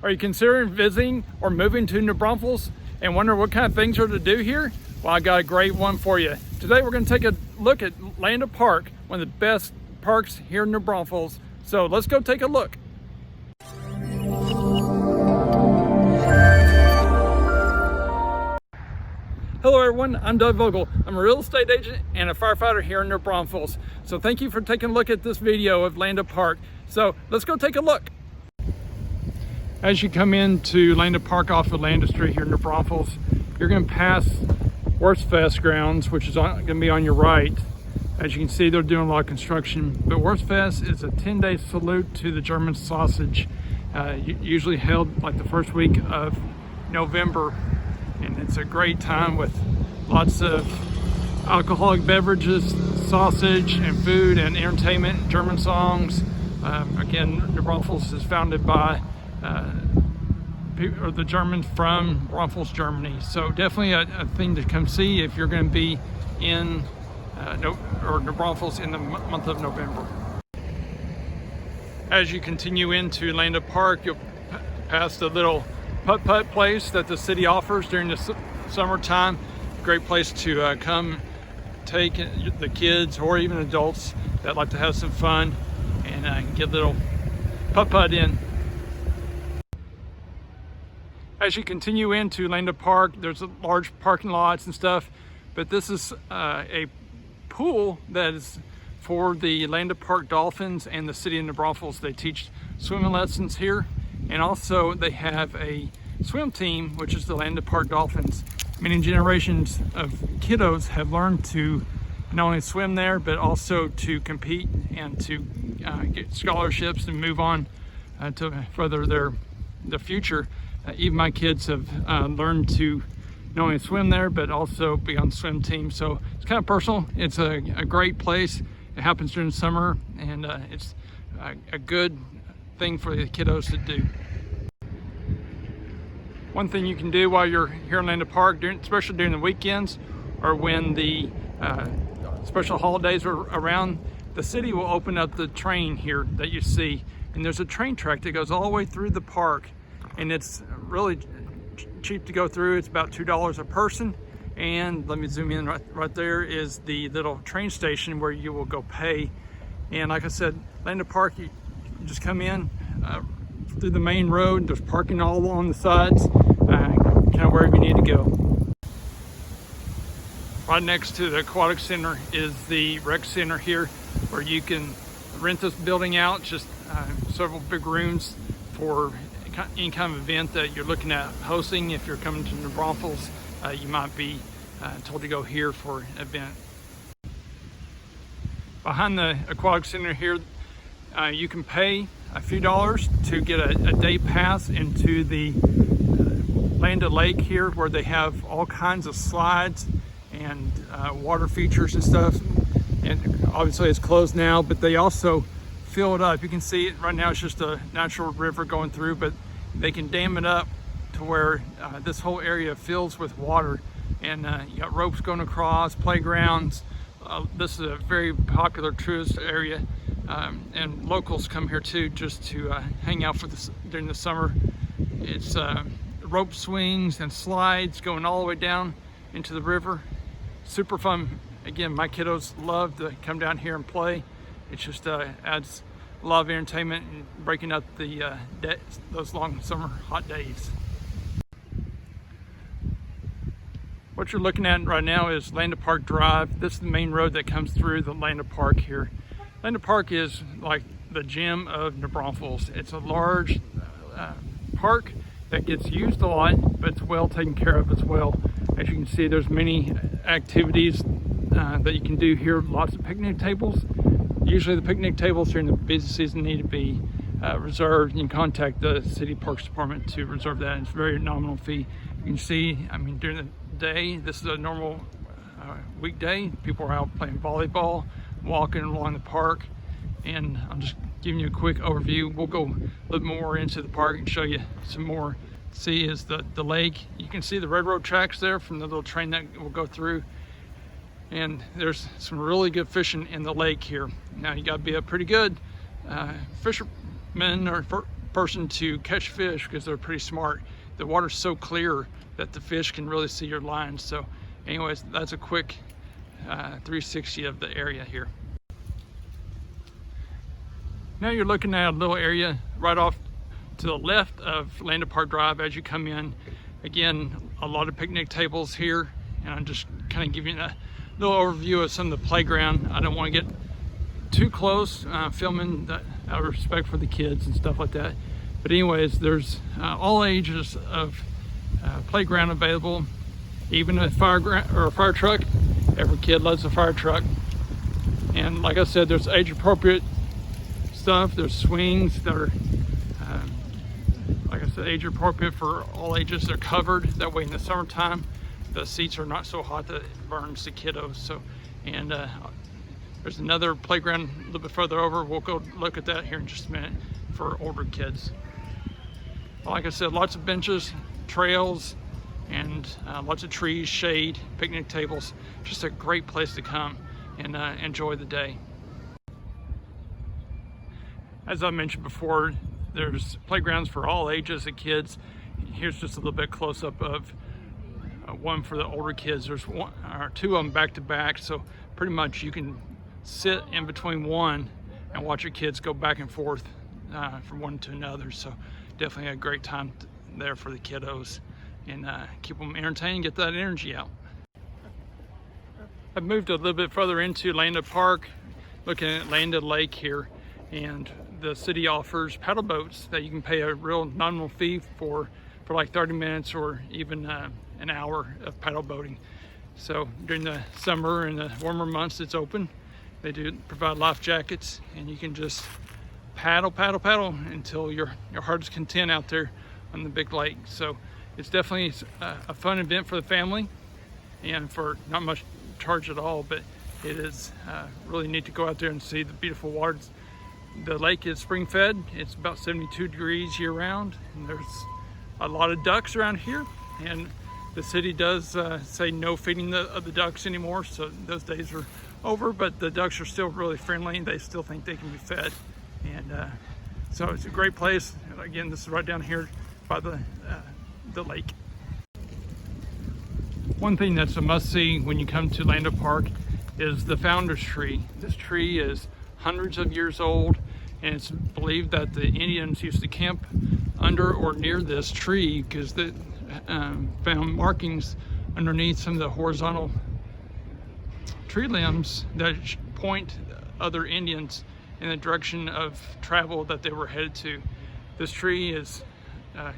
Are you considering visiting or moving to New Braunfels and wonder what kind of things are to do here? Well, I got a great one for you. Today we're going to take a look at Landa Park, one of the best parks here in New Braunfels. So let's go take a look. Hello everyone, I'm Doug Vogel. I'm a real estate agent and a firefighter here in New Braunfels. So thank you for taking a look at this video of Landa Park. So let's go take a look. As you come into Landa Park off of Landa Street here in New Braunfels, you're going to pass Wurzfest grounds, which is going to be on your right. As you can see, they're doing a lot of construction. But Wurzfest is a 10-day salute to the German sausage, usually held like the first week of November. And it's a great time with lots of alcoholic beverages, sausage and food and entertainment, German songs. Again, New Braunfels is founded by the Germans from Braunfels, Germany. So definitely a thing to come see if you're going to be in New Braunfels in the month of November. As you continue into Landa Park, you'll pass the little Putt Putt place that the city offers during the summertime. Great place to come take the kids or even adults that like to have some fun and get a little putt putt in. As you continue into Landa Park, there's a large parking lots and stuff, but this is a pool that is for the Landa Park Dolphins and the city of New Braunfels. They teach swimming lessons here, and also they have a swim team, which is the Landa Park Dolphins. Many generations of kiddos have learned to not only swim there, but also to compete and to get scholarships and move on to further their future. Even my kids have learned to not only swim there, but also be on the swim team. So it's kind of personal. It's a great place. It happens during the summer, and it's a good thing for the kiddos to do. One thing you can do while you're here in Landa Park, especially during the weekends or when the special holidays are around, the city will open up the train here that you see. And there's a train track that goes all the way through the park. And it's really cheap to go through. It's about $2 a person. And let me zoom in, right there is the little train station where you will go pay. And like I said, Landa Park, you just come in through the main road. There's parking all along the sides, kind of wherever you need to go. Right next to the aquatic center is the rec center here, where you can rent this building out. Just several big rooms for any kind of event that you're looking at hosting. If you're coming to New Braunfels, you might be told to go here for an event. Behind the aquatic center here, you can pay a few dollars to get a day pass into the Landa Lake here, where they have all kinds of slides and water features and stuff. And obviously it's closed now, but they also fill it up. You can see it right now, it's just a natural river going through, but they can dam it up to where this whole area fills with water. And you got ropes going across, playgrounds. This is a very popular tourist area. And locals come here too, just to hang out during the summer. It's rope swings and slides going all the way down into the river. Super fun. Again, my kiddos love to come down here and play. It just adds a lot of entertainment and breaking up those long summer hot days. What you're looking at right now is Landa Park Drive. This is the main road that comes through the Landa Park here. Landa Park is like the gem of New Braunfels. It's a large park that gets used a lot, but it's well taken care of as well. As you can see, there's many activities that you can do here. Lots of picnic tables. Usually the picnic tables during the busy season need to be reserved. You can contact the City Parks Department to reserve that. It's a very nominal fee. You can see, I mean, during the day, this is a normal weekday. People are out playing volleyball, walking along the park, and I'm just giving you a quick overview. We'll go a little more into the park and show you some more. See is the lake. You can see the railroad tracks there from the little train that will go through, and there's some really good fishing in the lake here. Now you got to be a pretty good fisherman or person to catch fish because they're pretty smart. The water's so clear that the fish can really see your lines. So anyways, that's a quick 360 of the area here. Now you're looking at a little area right off to the left of Landa Park Drive as you come in. Again, a lot of picnic tables here, and I'm just kind of giving a little overview of some of the playground. I don't want to get too close filming out of respect for the kids and stuff like that. But anyways, there's all ages of playground available, even a fire truck. Every kid loves a fire truck. And like I said, there's age appropriate stuff. There's swings that are like I said, age appropriate for all ages. They're covered that way in the summertime. The seats are not so hot that it burns the kiddos. So, and there's another playground a little bit further over. We'll go look at that here in just a minute for older kids. Like I said, lots of benches, trails, and lots of trees, shade, picnic tables. Just a great place to come and enjoy the day. As I mentioned before, there's playgrounds for all ages of kids. Here's just a little bit close up of one for the older kids. There's one or two of them back to back, so pretty much you can sit in between one and watch your kids go back and forth from one to another. So definitely a great time there for the kiddos, and keep them entertained, get that energy out. I've moved a little bit further into Landa Park, looking at Landa Lake here, and the city offers paddle boats that you can pay a real nominal fee for like 30 minutes or even an hour of paddle boating. So during the summer and the warmer months, it's open. They do provide life jackets, and you can just paddle until your heart's content out there on the big lake. So it's definitely a fun event for the family, and for not much charge at all, but it is really neat to go out there and see the beautiful waters. The lake is spring fed. It's about 72 degrees year round, and there's a lot of ducks around here, and the city does say no feeding the ducks anymore, so those days are over, but the ducks are still really friendly. They still think they can be fed, and so it's a great place. Again, this is right down here by the lake. One thing that's a must-see when you come to Landa Park is the founder's tree. This tree is hundreds of years old, and it's believed that the Indians used to camp under or near this tree because they found markings underneath some of the horizontal tree limbs that point other Indians in the direction of travel that they were headed to. This tree is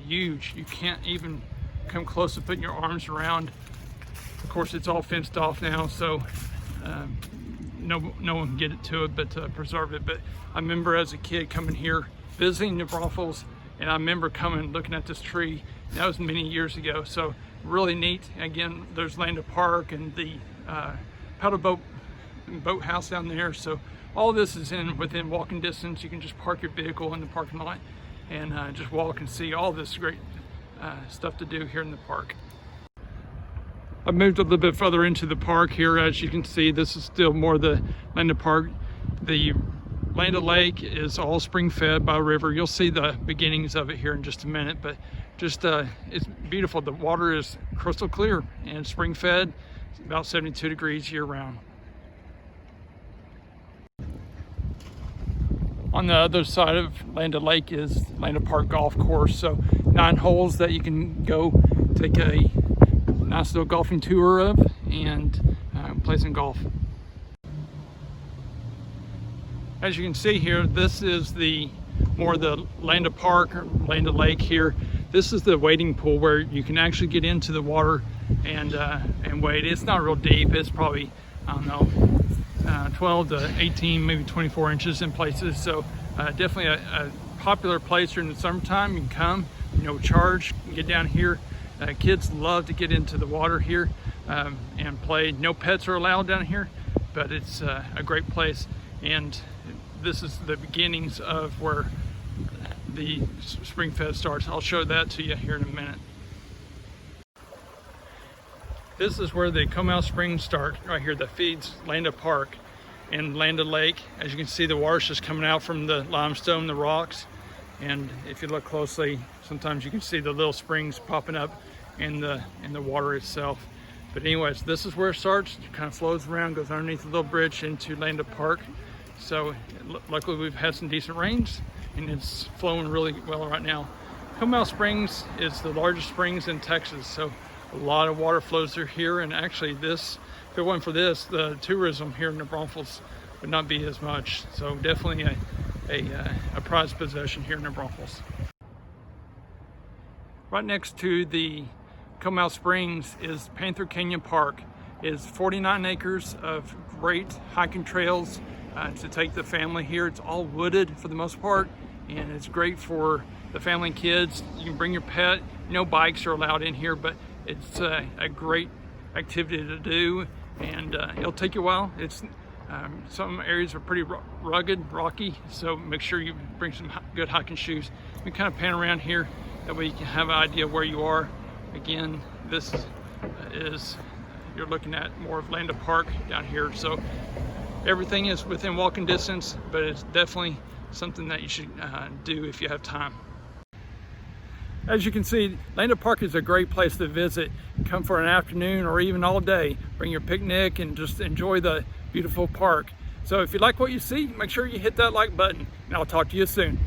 huge. You can't even come close to putting your arms around. Of course, it's all fenced off now, so no one can get it to it, but preserve it. But I remember as a kid coming here, visiting the Braunfels, and I remember coming looking at this tree. That was many years ago, so really neat. Again, there's Landa Park and the paddle boat house down there. So all this is within walking distance. You can just park your vehicle in the parking lot and just walk and see all this great stuff to do here in the park. I've moved a little bit further into the park here. As you can see, this is still more the Landa Park. The Landa Lake is all spring fed by a river. You'll see the beginnings of it here in just a minute, but just it's beautiful. The water is crystal clear and spring fed. It's about 72 degrees year round. On the other side of Landa Lake is Landa Park Golf Course. So 9 holes that you can go take a nice little golfing tour of and play some golf. As you can see here, this is more the Landa Park or Landa Lake here. This is the wading pool where you can actually get into the water and wade. It's not real deep. It's probably, I don't know, 12 to 18, maybe 24 inches in places. So definitely a popular place during the summertime. You can come, no charge, get down here. Kids love to get into the water here and play. No pets are allowed down here, but it's a great place. And this is the beginnings of where the Spring Fed starts. I'll show that to you here in a minute. This is where the Comal Springs start, right here, that feeds Landa Park and Landa Lake. As you can see, the water's just coming out from the limestone, the rocks, And if you look closely, sometimes you can see the little springs popping up in the water itself. But anyways, this is where it starts. It kind of flows around, goes underneath the little bridge into Landa Park. So luckily we've had some decent rains and it's flowing really well right now. Comal Springs is the largest springs in Texas, so a lot of water flows through here. And actually this, if it wasn't for this, the tourism here in the Braunfels would not be as much. So definitely a prized possession here in the Braunfels. Right next to the Comal Springs is Panther Canyon Park. It's 49 acres of great hiking trails to take the family here. It's all wooded for the most part, and it's great for the family and kids. You can bring your pet. No bikes are allowed in here, but it's a great activity to do, and it'll take you a while. It's some areas are pretty rugged, rocky, so make sure you bring some good hiking shoes. We kind of pan around here, that way you can have an idea where you are. Again, this is, you're looking at more of Landa Park down here, so everything is within walking distance, but it's definitely something that you should do if you have time. As you can see, Landa Park is a great place to visit. Come for an afternoon or even all day. Bring your picnic and just enjoy the beautiful park. So if you like what you see, make sure you hit that like button, and I'll talk to you soon.